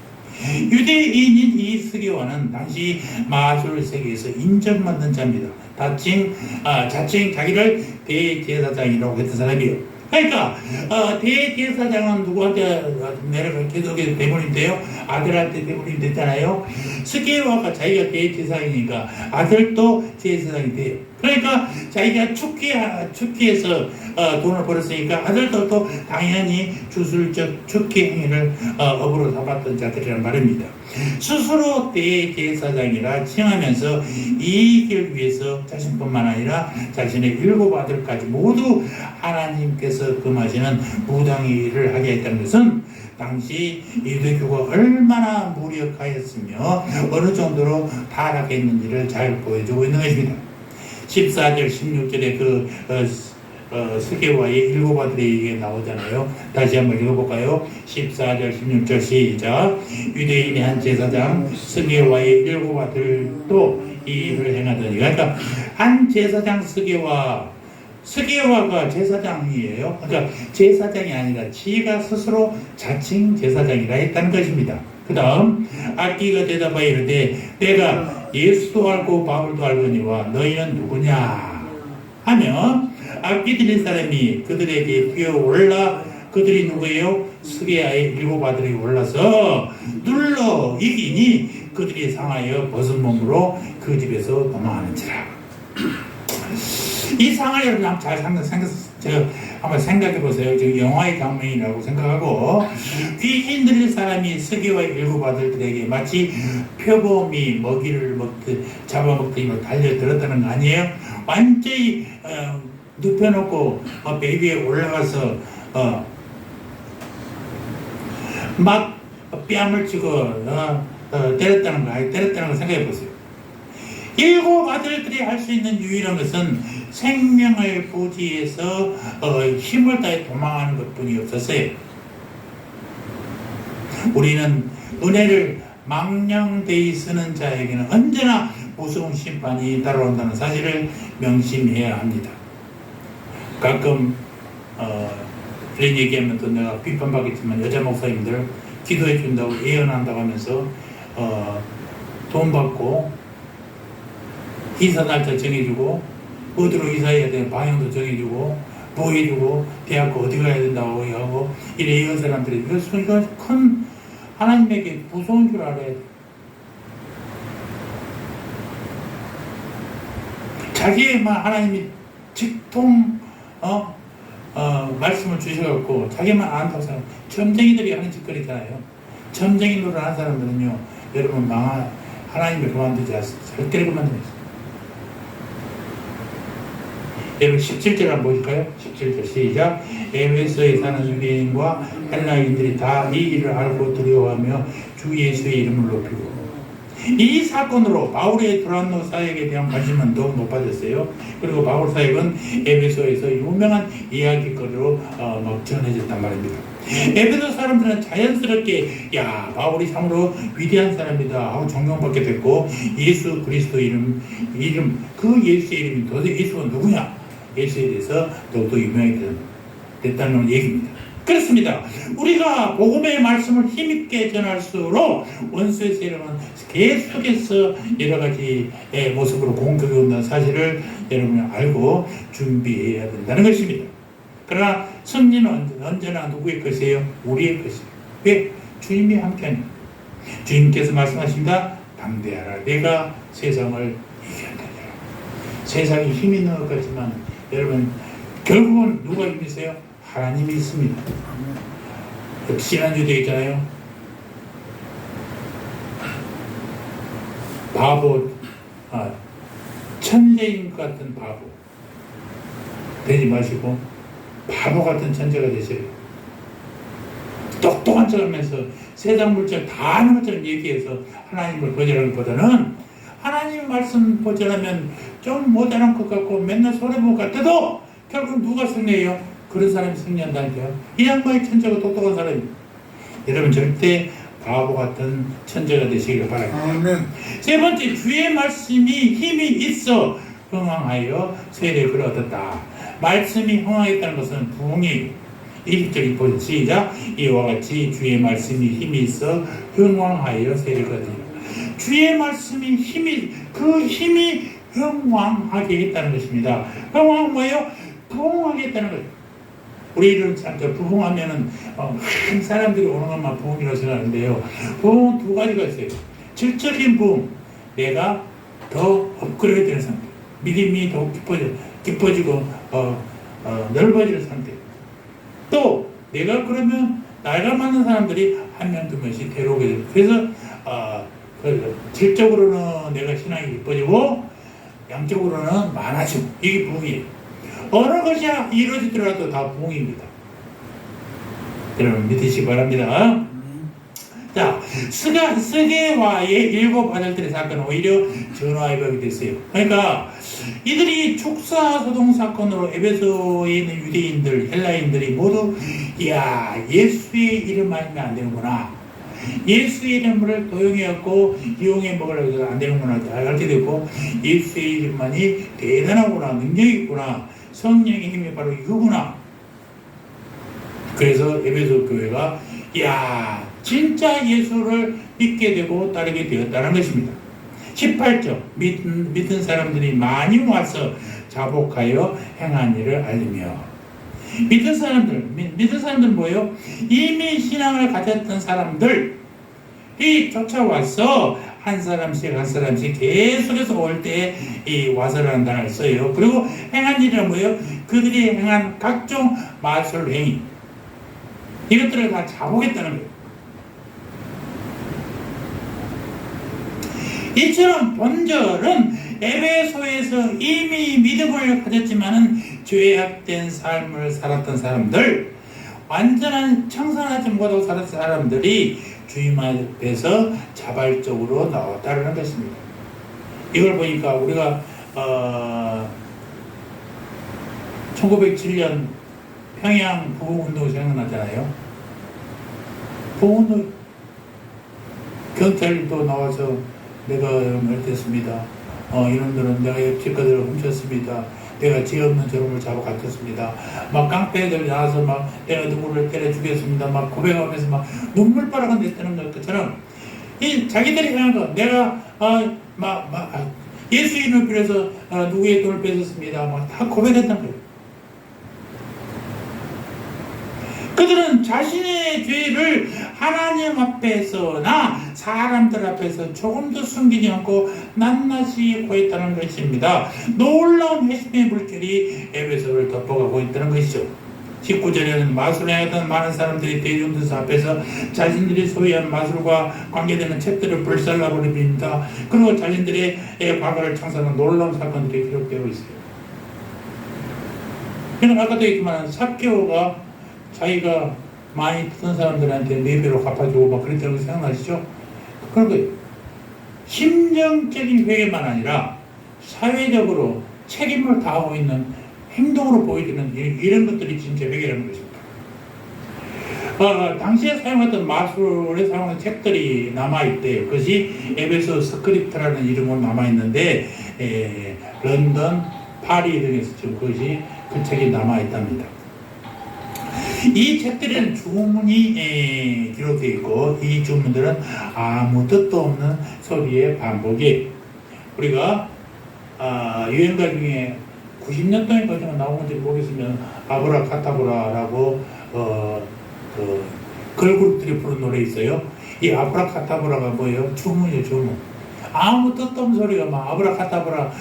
유대인인 이 스게와는 당시 마술 세계에서 인정받는 자입니다. 자칭 자기를 대제사장이라고 했던 사람이에요. 그러니까 대제사장은 누구한테 계속해서 대물인데요, 아들한테 대물이 됐잖아요. 스게와가 자기가 대제사장이니까 아들도 제사장이 돼요. 그러니까 자기가 축기에서 돈을 벌었으니까 아들도 또 당연히 주술적 축기 행위를 업으로 삼았던 자들이란 말입니다. 스스로 대제사장이라 칭하면서 이익을 위해서 자신뿐만 아니라 자신의 일곱 아들까지 모두 하나님께서 금하시는 무당의 일을 하게 했다는 것은 당시 유대교가 얼마나 무력하였으며 어느 정도로 타락했는지를 잘 보여주고 있는 것입니다. 14절 16절에 그 스게와의 일곱 아들의 얘기가 나오잖아요. 다시 한번 읽어볼까요? 14절 16절 시작. 유대인의 한 제사장 스게와의 일곱 아들도 이 일을 행하더니, 그러니까 한 제사장 스게와가 제사장이에요. 그러니까 제사장이 아니라 지가 스스로 자칭 제사장이라 했다는 것입니다. 그 다음 악기가 대답하여 이르되 내가 예수도 알고 바울도 알거니와 너희는 누구냐 하며 악기 들린 사람이 그들에게 뛰어올라, 그들이 누구예요? 스게야의 일곱 아들이 올라서 눌러 이기니 그들이 상하여 벗은 몸으로 그 집에서 도망하는지라. 이 상황을 여러분 한번 생각해 보세요. 지금 영화의 장면이라고 생각하고, 귀신 들린 사람이 스게와의 일곱 아들들에게 마치 표범이 먹이를 잡아먹듯이 달려들었다는 거 아니에요? 완전히 눕혀놓고 배 위에 올라가서 막 뺨을 치고 때렸다는 거 생각해 보세요. 일곱 아들들이 할 수 있는 유일한 것은 생명을 부지해서 힘을 다해 도망하는 것뿐이 없었어요. 우리는 은혜를 망령되이 쓰는 자에게는 언제나 무서운 심판이 따라온다는 사실을 명심해야 합니다. 가끔 이런 얘기하면 또 내가 비판받겠지만, 여자 목사님들 기도해 준다고 예언한다고 하면서 돈 받고 이사 날짜 정해주고, 어디로 이사해야 되는 방향도 정해주고, 뭐 해주고, 대학교 어디 가야 된다고 하고, 이런 사람들이 이거 큰 하나님에게 무서운 줄 알아야 돼. 자기만 하나님이 직통 말씀을 주셔갖고 자기만 안다고 생각. 점쟁이들이 하는 짓거리잖아요. 점쟁이 노릇하는 사람들은요, 여러분 하나님을 그만두지 않습니다. 절대로 그만두지 않습니다. 여러분 17절 한번 보실까요? 17절 시작. 에베소에 사는 유대인과 헬라인들이 다 이 일을 알고 두려워하며 주 예수의 이름을 높이고, 이 사건으로 바울의 두란노 사역에 대한 관심은 더욱 높아졌어요. 그리고 바울 사역은 에베소에서 유명한 이야기거리로 막 전해졌단 말입니다. 에베소 사람들은 자연스럽게 바울이 참으로 위대한 사람이다 하고 존경받게 됐고, 예수 그리스도 이름 그 예수의 이름이 도대체 예수가 누구냐, 예수에 대해서 더욱더 유명하게 됐다는 얘기입니다. 그렇습니다. 우리가 복음의 말씀을 힘있게 전할수록 원수의 세력은 계속해서 여러 가지 모습으로 공격이 온다는 사실을 여러분이 알고 준비해야 된다는 것입니다. 그러나 승리는 언제나 누구의 것이에요? 우리의 것이에요. 왜? 주님이 함께하니. 주님께서 말씀하십니다. 담대하라. 내가 세상을 이겨낸다. 세상이 힘이 있는 것 같지만 여러분, 결국은 누가 힘이 있어요? 하나님이 있습니다. 지난주도 있잖아요. 바보, 천재인 것 같은 바보 되지 마시고 바보 같은 천재가 되세요. 똑똑한 척하면서 세상 물질 다 아는 것처럼 얘기해서 하나님을 거절하는 것보다는, 하나님 말씀 거절하면 좀 모자란 것 같고 맨날 손해본 것 같아도 결국 누가 승리해요? 그런 사람이 승리한다니까요. 이 양반이 천재고 똑똑한 사람이. 여러분 절대 바보 같은 천재가 되시길 바랍니다. 아멘. 세 번째, 주의 말씀이 힘이 있어 흥황하여 세력을 얻었다. 말씀이 흥황했다는 것은 부흥이 1절이 보죠. 시작. 이와 같이 주의 말씀이 힘이 있어 흥황하여 세력을 얻었다. 주의 말씀이 그 힘이 흥황하게 했다는 것입니다. 흥황 뭐예요? 부흥하게 했다는 거예요. 우리는 부흥하면은 큰 사람들이 오는 것만 부흥이라고 생각하는데요. 부흥은 두 가지가 있어요. 질적인 부흥, 내가 더 업그레이드 되는 상태, 믿음이 더 깊어지고 넓어지는 상태. 또 내가 그러면 나이가 많은 사람들이 한 명 두 명씩 데려오게 됩니다. 그래서 질적으로는 내가 신앙이 깊어지고 양적으로는 많아지고 이게 부흥이에요. 어느 것이 이루어지더라도 다 부흥입니다. 여러분 믿으시기 바랍니다. 자, 스게와의 일곱 아들들의 사건은 오히려 전화위복이 됐어요. 그러니까 이들이 축사소동 사건으로 에베소에 있는 유대인들, 헬라인들이 모두 이야 예수의 이름 아니면 안 되는구나. 예수의 이름을 도용해갖고 이용해 먹으려고 해서 안 되는구나 알게 됐고 예수의 이름만이 대단하구나 능력이 있구나 성령의 힘이 바로 이거구나. 그래서 에베소 교회가 야 진짜 예수를 믿게 되고 따르게 되었다는 것입니다. 18절 믿은 사람들이 많이 와서 자복하여 행한 일을 알리며 믿은 사람들은 뭐예요? 이미 신앙을 가졌던 사람들이 쫓아와서 한 사람씩 계속해서 올 때 이 와서라는 단어를 써요. 그리고 행한 일은 뭐예요? 그들이 행한 각종 마술 행위 이것들을 다 자복했다는 거예요. 이처럼 본절은 에베소에서 이미 믿음을 가졌지만은 죄악된 삶을 살았던 사람들, 완전한 청산하지 못하고 살았던 사람들이 주님 앞에서 자발적으로 나왔다는 것입니다. 이걸 보니까 우리가 1907년 평양 부흥운동 생각나잖아요. 부흥운동 경찰도 나와서 내가 말했습니다. 이놈들은 내가 옆집 것들을 훔쳤습니다. 내가 죄 없는 저놈을 잡아갔겠습니다. 막 깡패들 나와서 막 내가 누구를 때려 죽였습니다. 막 고백하면서 막 눈물바라가 냈다는 것처럼 이 자기들이 행한 것 내가 예수 이름을 빌어서 누구의 돈을 뺏었습니다. 막 다 고백했단 거예요. 그들은 자신의 죄를 하나님 앞에서나 사람들 앞에서 조금도 숨기지 않고 낱낱이 고했다는 것입니다. 놀라운 회심의 물결이 에베소를 덮어가고 있다는 것이죠. 19절에는 마술을 행했던 많은 사람들이 대중들 앞에서 자신들이 소유한 마술과 관계되는 책들을 불살라버립니다. 그리고 자신들의 과거를 창설하는 놀라운 사건들이 기록되고 있어요. 그러니까 아까도 얘기했지만 삭개오가 자기가 많이 듣던 사람들한테 4배로 갚아주고 막 그랬다는 거 생각나시죠? 그런 거예요. 심정적인 회개만 아니라 사회적으로 책임을 다하고 있는 행동으로 보여주는 이런 것들이 진짜 회개라는 것입니다. 당시에 사용했던 마술에 사용한 책들이 남아있대요. 그것이 에베소 스크립트라는 이름으로 남아있는데 런던, 파리 등에서 지금 그것이 그 책이 남아있답니다. 이 책들은 주문이 기록되어 있고 이 주문들은 아무 뜻도 없는 소리의 반복이에요. 우리가 유행가 중에 90년 동안 거지만 나오는지 모르겠으면 아브라카타브라라고 걸그룹들이 부른 노래 있어요. 이 아브라카타브라가 뭐예요? 주문이에요. 주문. 아무 뜻도 없는 소리가 막 아브라카타브라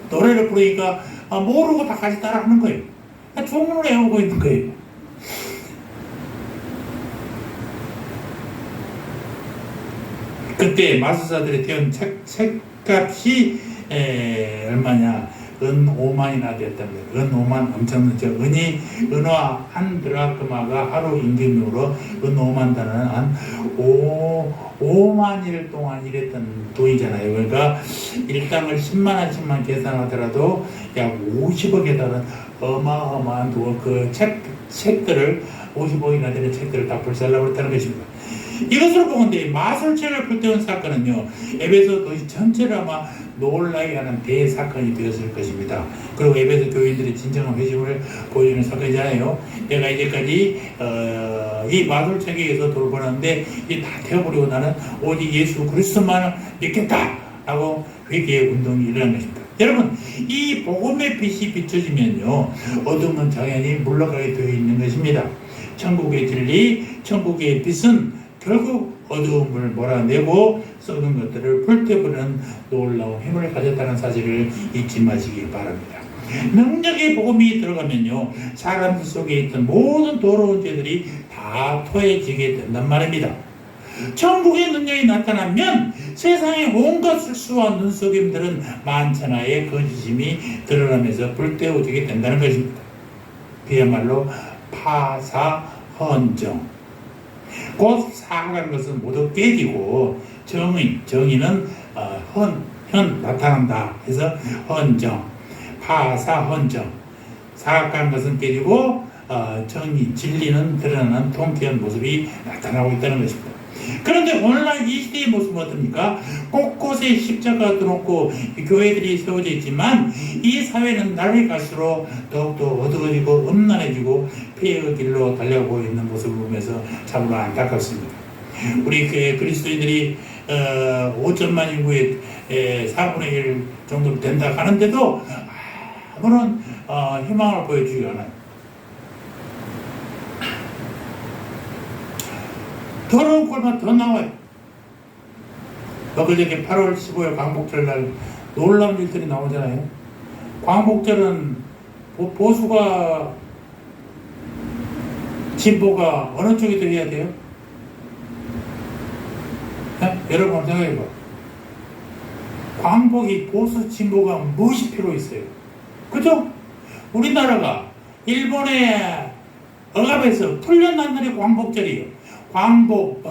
노래를 부르니까 모르고 다 같이 따라하는 거예요. 주문을 외우고 있는 거예요. 그때 마술사들이 태운 책값이 얼마냐? 은 5만이나 됐답니다. 은 5만 엄청난 은화 한 드라크마가 하루 임금으로 은 5만 단어는 한 5만일 동안 일했던 돈이잖아요. 그러니까 일당을 10만 원씩만 계산하더라도 약 50억에 달하는 어마어마한 돈, 그 책들을 50억이나 되는 책들을 다 불살라고 했다는 것입니다. 이것으로 보건대 마술책을 불태운 사건은요 에베소 도시 전체를 아마 놀라게 하는 대사건이 되었을 것입니다. 그리고 에베소 교인들이 진정한 회심을 보여주는 사건이잖아요. 내가 이제까지 이 마술책에 의해서 돌아보는데 이 다 태워버리고 나는 오직 예수 그리스도만을 믿겠다 라고 회개의 운동이 일어난 것입니다. 여러분 이 복음의 빛이 비춰지면요 어둠은 당연히 물러가게 되어 있는 것입니다. 천국의 진리, 천국의 빛은 결국 어두움을 몰아내고 썩은 것들을 불태우는 놀라운 힘을 가졌다는 사실을 잊지 마시기 바랍니다. 능력의 복음이 들어가면요 사람들 속에 있던 모든 더러운 죄들이 다 토해지게 된단 말입니다. 천국의 능력이 나타나면 세상에 온갖 술수와 눈속임들은 만천하의 거짓임이 드러나면서 불태워지게 된다는 것입니다. 그야말로 파사헌정. 곧 사라는 것은 모두 깨지고 정의는 나타난다 해서 헌정, 파사헌정. 사악한 것은 깨지고 정의, 진리는 드러나는 통쾌한 모습이 나타나고 있다는 것입니다. 그런데 오늘날 이 시대의 모습은 어떻습니까? 곳곳에 십자가가 들어놓고 교회들이 세워져 있지만 이 사회는 날이 갈수록 더욱더 어두워지고 음란해지고 폐해의 길로 달려가고 있는 모습을 보면서 참으로 안타깝습니다. 우리 그리스도인들이 5천만 인구의 4분의 1 정도 된다 하는데도 아무런 희망을 보여주지 않아요. 더러운 꼴만 더 나와요. 그저께 8월 15일 광복절 날 놀라운 일들이 나오잖아요. 광복절은 보수가 진보가 어느 쪽이 더 해야 돼요? 네? 여러분 생각해봐. 광복이 보수 진보가 무엇이 필요 있어요? 그죠? 우리나라가 일본의 억압에서 풀려난 날이 광복절이에요. 광복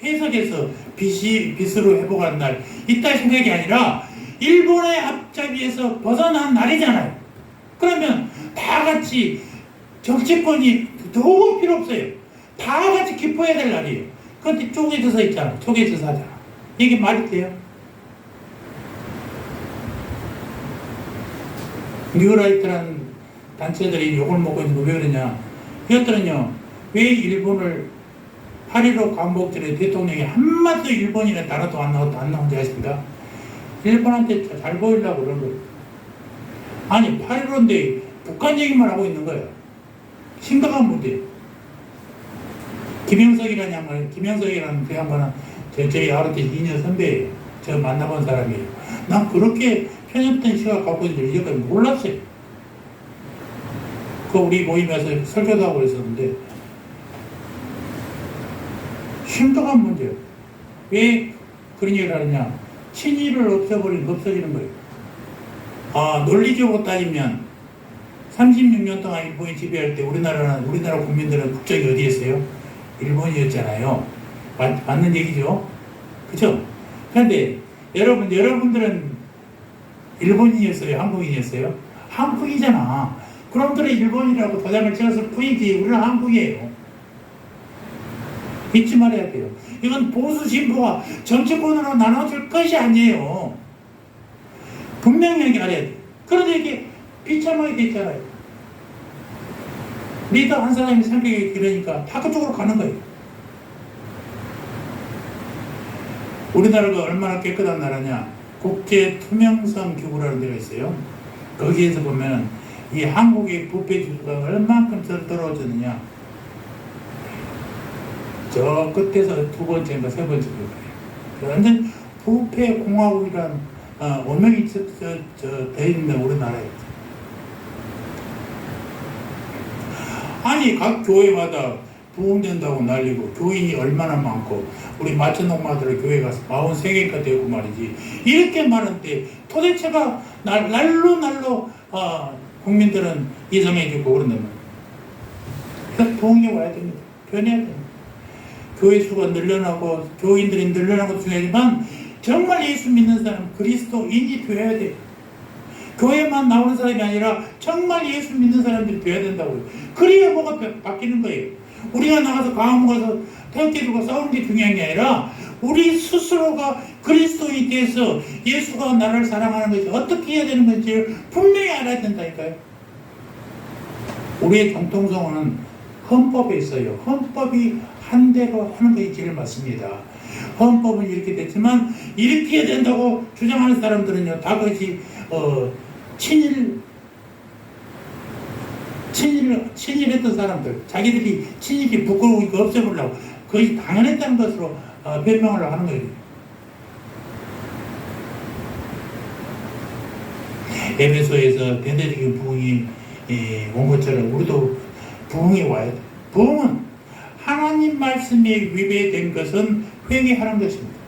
해석에서 빚으로 회복한 날 이따 생각이 아니라 일본의 앞잡이에서 벗어난 날이잖아요. 그러면 다 같이 정치권이 너무 필요 없어요. 다 같이 기뻐해야 될 날이에요. 그런데 쪼개져서 있잖아. 쪼개져서 하잖아. 이게 말이 돼요? 뉴라이트라는 단체들이 욕을 먹고 있는 거 왜 그러냐? 이것들은요, 왜 일본을 8.15 광복절에 대통령이 한마디도 일본이라는 단어도 안 나온지 아십니까? 일본한테 잘 보이려고 그런 거예요. 아니, 8.15인데 북한 얘기만 하고 있는 거예요. 심각한 문제예요. 김영석이라는 그 양반은 저희 아르테 2년 선배예요. 제가 만나본 사람이에요. 난 그렇게 편협된 시각 갖고 있는 줄 이제까지 몰랐어요. 그 우리 모임에서 설교도 하고 그랬었는데 심각한 문제예요. 왜 그런 얘기를 하느냐? 친일을 없어지는 거예요. 논리적으로 따지면 36년 동안 일본이 지배할 때 우리나라 국민들은 국적이 어디였어요? 일본이었잖아요. 맞는 얘기죠? 그죠? 그런데 여러분들은 일본인이었어요? 한국인이었어요? 한국이잖아. 그럼들은 일본이라고 도장을 찍었을 뿐이지 우리는 한국이에요. 잊지 말아야 돼요. 이건 보수 진보가 정치권으로 나눠줄 것이 아니에요. 분명히 알아야 돼요. 그런데 이게 비참하게 됐잖아요. 리더 한 사람이 성격이 그러니까 다 그쪽으로 가는 거예요. 우리나라가 얼마나 깨끗한 나라냐? 국제 투명성 기구라는 데가 있어요. 거기에서 보면 이 한국의 부패 지수가 얼만큼 떨어졌느냐? 저 끝에서 두 번째인가 세 번째로 그래요. 완전 부패 공화국이란 오명이 돼 있는 우리나라에. 아니 각 교회마다 부흥된다고 난리고 교인이 얼마나 많고 우리 마천동마들 교회 가서 43개가 되고 말이지. 이렇게 많은데 도대체가 날로 국민들은 이성해지고 그런다면 그래서 부흥이 와야 됩니다. 변해야 됩니다. 교회 수가 늘려나고 교인들이 늘려나는 것도 중요하지만 정말 예수 믿는 사람 그리스도인이 되어야 돼요. 교회만 나오는 사람이 아니라 정말 예수 믿는 사람들이 되어야 된다고요. 그래야 뭐가 바뀌는 거예요. 우리가 나가서 강화문 가서 태극기 들고 싸우는 게 중요한 게 아니라 우리 스스로가 그리스도인이 돼서 예수가 나를 사랑하는 것이 어떻게 해야 되는 건지를 분명히 알아야 된다니까요. 우리의 정통성은 헌법에 있어요. 헌법이 한 대로 하는 것이 제일 맞습니다. 헌법은 이렇게 됐지만 이렇게 해야 된다고 주장하는 사람들은요 다 그것이 친일했던 사람들 자기들이 친일이 부끄러우니까 없애보려고 그것이 당연했다는 것으로 변명을 하는 거예요. 에베소에서 대대적인 부흥이 온 것처럼 우리도 부흥이 와야 돼. 부흥은 하나님 말씀에 위배된 것은 회개하는 것입니다.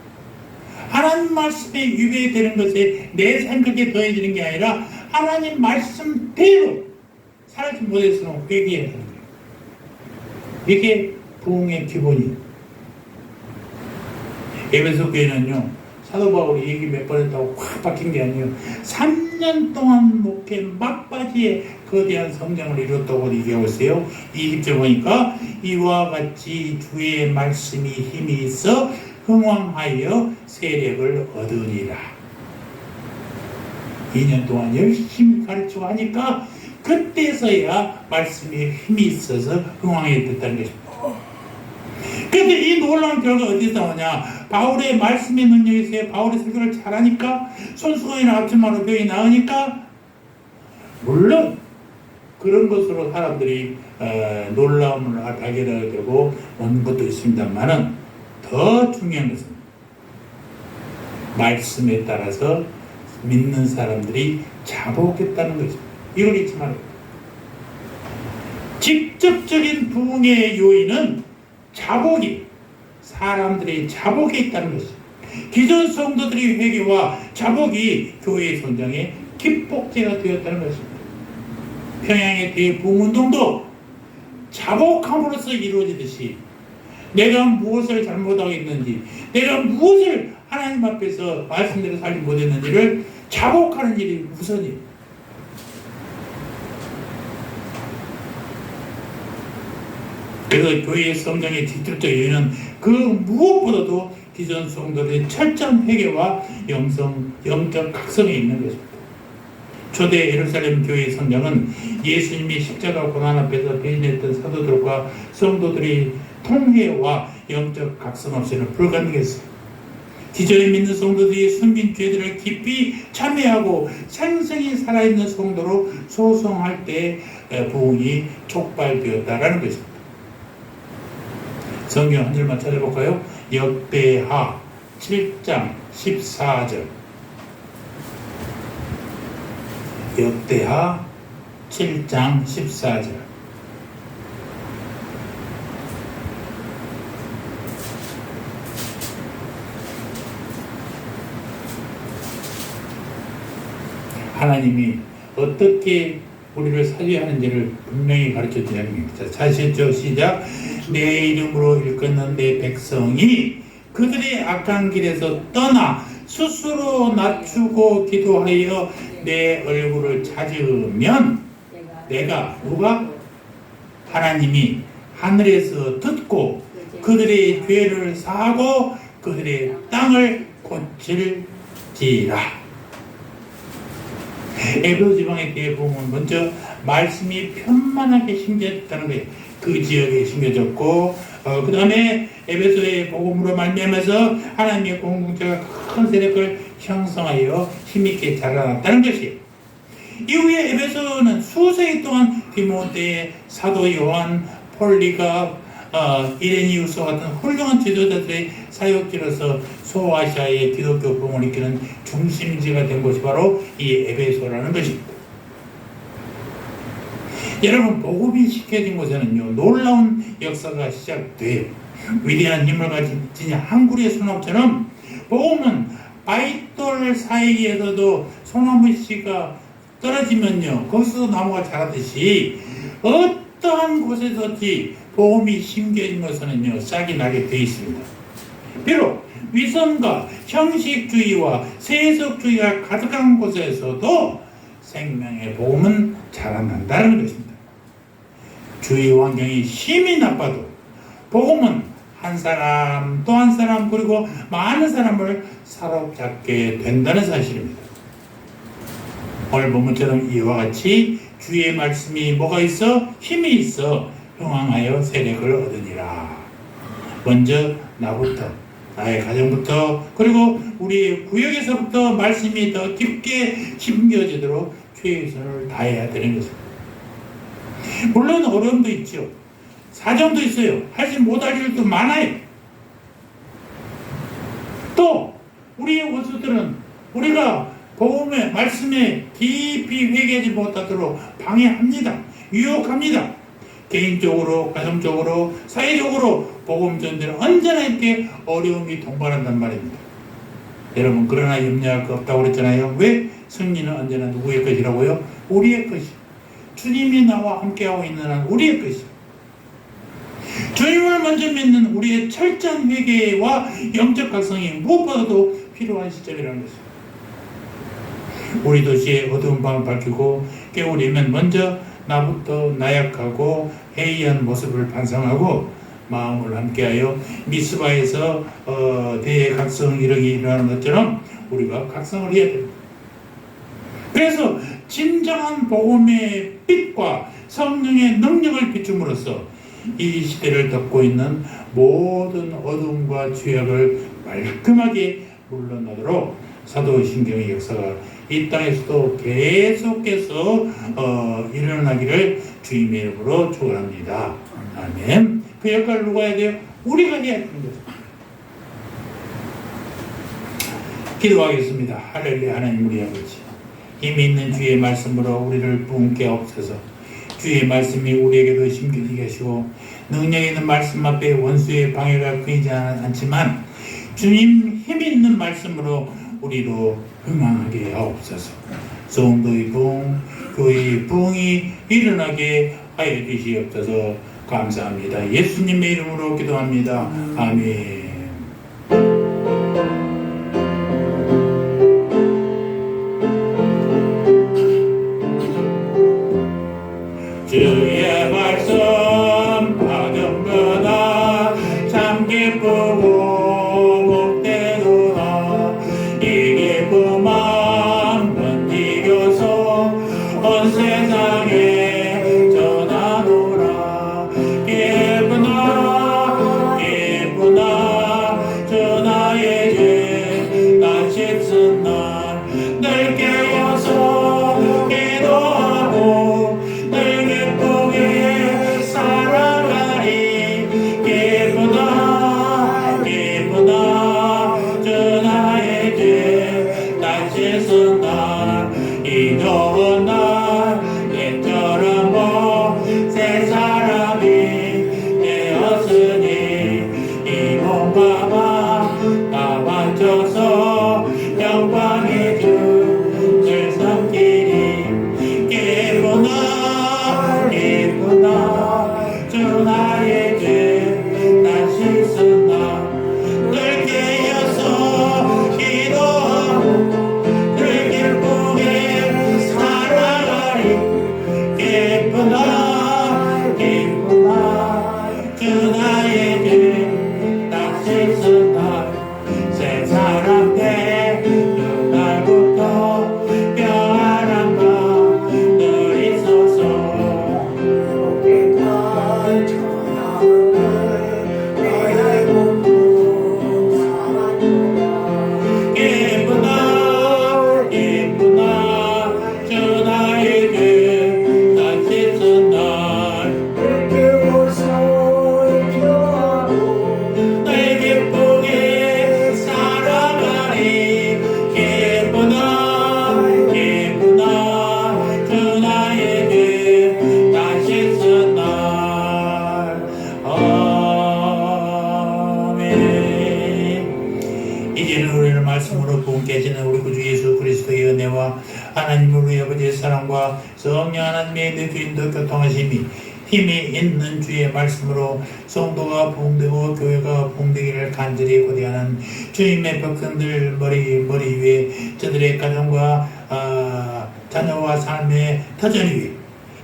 하나님 말씀에 위배되는 것에 내 생각에 더해지는 게 아니라 하나님 말씀대로 살지 못해서는 회개해야 하는 거예요. 이게 부흥의 기본이에요. 에베소 교회는요, 사도 바울이 얘기 몇 번 했다고 확 바뀐 게 아니에요. 3년 동안 목회 막바지에 거대한 성장을 이뤘다고 얘기하고 있어요. 20절 보니까 이와 같이 주의 말씀이 힘이 있어 흥왕하여 세력을 얻으니라. 2년 동안 열심히 가르치고 하니까 그때서야 말씀에 힘이 있어서 흥왕하게 됐다는 것입니다. 근데 이 놀라운 결과가 어디서 나오냐? 바울의 말씀의 능력이 있어요. 바울의 설교를 잘하니까, 손수건이나 앞치마로 병이 나으니까, 물론 그런 것으로 사람들이 놀라움을 발견하게 되고 온 것도 있습니다만은, 더 중요한 것은 말씀에 따라서 믿는 사람들이 자복했다는 것입니다. 이걸 잊지 말아요. 직접적인 부흥의 요인은 자복이, 사람들의 자복에 있다는 것입니다. 기존 성도들의 회개와 자복이 교회의 성장의 기폭제가 되었다는 것입니다. 평양의 대부흥운동도 자복함으로써 이루어지듯이 내가 무엇을 잘못하고 있는지, 내가 무엇을 하나님 앞에서 말씀대로 살지 못했는지를 자복하는 일이 우선이에요. 그래서 교회의 성장의 직접적 요인은 그 무엇보다도 기존 성도들의 철저한 회개와 영적 각성에 있는 것입니다. 초대 예루살렘 교회의 성장은 예수님이 십자가 고난 앞에서 배신했던 사도들과 성도들의 통회와 영적 각성 없이는 불가능했어요. 기존에 믿는 성도들이 숨긴 죄들을 깊이 참회하고 생생히 살아있는 성도로 소송할 때 부흥이 촉발되었다라는 것입니다. 성경 한 절만 찾아볼까요? 역대하 7장 14절. 역대하 7장 14절. 하나님이 어떻게 우리를 살려야 하는지를 분명히 가르쳐 드리는 겁니다. 자시죠? 시작. 내 이름으로 일컫는 내 백성이 그들의 악한 길에서 떠나 스스로 낮추고 기도하여 내 얼굴을 찾으면 내가, 누가? 하나님이 하늘에서 듣고 그들의 죄를 사하고 그들의 땅을 고칠지라. 에베소 지방의 대부흥은 먼저 말씀이 편만하게 심겨졌다는 거예요. 그 지역에 심겨졌고, 그 다음에 에베소의 복음으로 말미암아서 하나님의 공동체가 큰 세력을 형성하여 힘있게 자라났다는 것이에요. 이후에 에베소는 수세기 동안 디모데의 사도 요한, 폴리가, 이레니우스와 같은 훌륭한 지도자들의 사역지로서 소아시아의 기독교 부흥을 이끄는 중심지가 된 곳이 바로 이 에베소라는 것입니다. 여러분, 복음이 시켜진 곳에는요, 놀라운 역사가 시작돼요. 위대한 힘을 가진 한굴의 소나무처럼 복음은 바위돌 사이에서도 소나무 씨가 떨어지면요, 거기서 나무가 자라듯이 어떠한 곳에서든지 복음이 심겨진 것은요, 싹이 나게 되어 있습니다. 비록 위선과 형식주의와 세속주의가 가득한 곳에서도 생명의 복음은 자라난다는 것입니다. 주위 환경이 심히 나빠도 복음은 한 사람 또 한 사람 그리고 많은 사람을 사로잡게 된다는 사실입니다. 오늘 본문처럼 이와 같이 주의 말씀이 뭐가 있어? 힘이 있어 흥왕하여 세력을 얻으니라. 먼저 나부터, 나의 가정부터, 그리고 우리 구역에서부터 말씀이 더 깊게 심겨지도록 최선을 다해야 되는 것입니다. 물론 어려움도 있죠. 사정도 있어요. 하지 못할 일도 많아요. 또 우리의 원수들은 우리가 복음의 말씀에 깊이 회개하지 못하도록 방해합니다. 유혹합니다. 개인적으로, 가정적으로, 사회적으로 복음 전쟁은 언제나 이렇게 어려움이 동반한단 말입니다. 그러나 여러분 그러나 염려할 거 없다고 그랬잖아요. 왜? 승리는 언제나 누구의 것이라고요? 우리의 것이. 주님이 나와 함께하고 있는 한 우리의 것이. 주님을 먼저 믿는 우리의 철저한 회개와 영적 각성이 무엇보다도 필요한 시점이라는 것입니다. 우리 도시의 어두운 밤을 밝히고 깨우려면 먼저 나부터 나약하고 해이한 모습을 반성하고 마음을 함께하여 미스바에서 대의 각성 이력이 일어나는 것처럼 우리가 각성을 해야 됩니다. 그래서 진정한 복음의 빛과 성령의 능력을 비춤으로써 이 시대를 덮고 있는 모든 어둠과 죄악을 말끔하게 물러나도록 사도신경의 역사가 이 땅에서도 계속해서 일어나기를 주님의 이름으로 축원합니다. 아멘. 그 역할을 누가 해야 돼요? 우리가 해야 되는 거죠. 기도하겠습니다. 할렐루야. 하나님 우리 아버지, 힘이 있는 주의 말씀으로 우리를 부흥케 없어서 주의 말씀이 우리에게도 심겨지게 하시고 능력 있는 말씀 앞에 원수의 방해가 끊이지 않지만 주님 힘이 있는 말씀으로 우리로 흥망하게 하옵소서. 성도의 부흥, 교회의 부흥이 일어나게 하여 주시옵소서. 감사합니다. 예수님의 이름으로 기도합니다. 아멘. 주의 말씀 받은 거나 참 기쁘고 복되도다. 이 기쁨만 번지겨서 온 세상에 전하노라. 기쁘나 기쁘나 주 나의 죄 나 씻은 날 늘 깨어서 기도하고 늘 기쁘게 살아가리. 기쁘나 기쁘나 주 나의 죄 나 씻은 날 이 좋은 날 옛처럼 새 사람이 되었으니 이 몸과 맘 다 바쳐서 영광의 주를 섬기리. 기쁘나 기쁘나 주 나의 죄 나 씻은 날늘 깨어서 기도하고 늘 기쁘게 살아가리. 기쁘나 기쁘나 주 나의 죄 나 씻은 날 새 사람 돼 그날부터 평안한 밤 늘 있어서 날 전하는 나의 몸도 살아보라. 기쁘나 기쁘나 주 나의 죄 나 씻은 날 깨워서 기도하고 늘 기쁘게 살아가리. 기쁘나 기쁘나 주 나의 죄 나 씻은 날. 아멘. 이제는 우리를 말씀으로 부흥케 하시는 우리 구주 예수 그리스도의 은혜와 하나님 우리 아버지의 사랑과 성령 하나님의 느끼인도 교통하심이 힘이 있는 주의 말씀으로 성도가 부흥되고 교회가 부흥되기를 간절히 고대하는 주님의 백성들 머리 위에 저들의 가정과 자녀와 삶의 터전 위에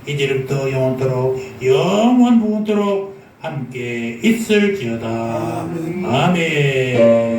이제부터 영원토록 영원 무궁토록 함께 있을지어다. 아멘.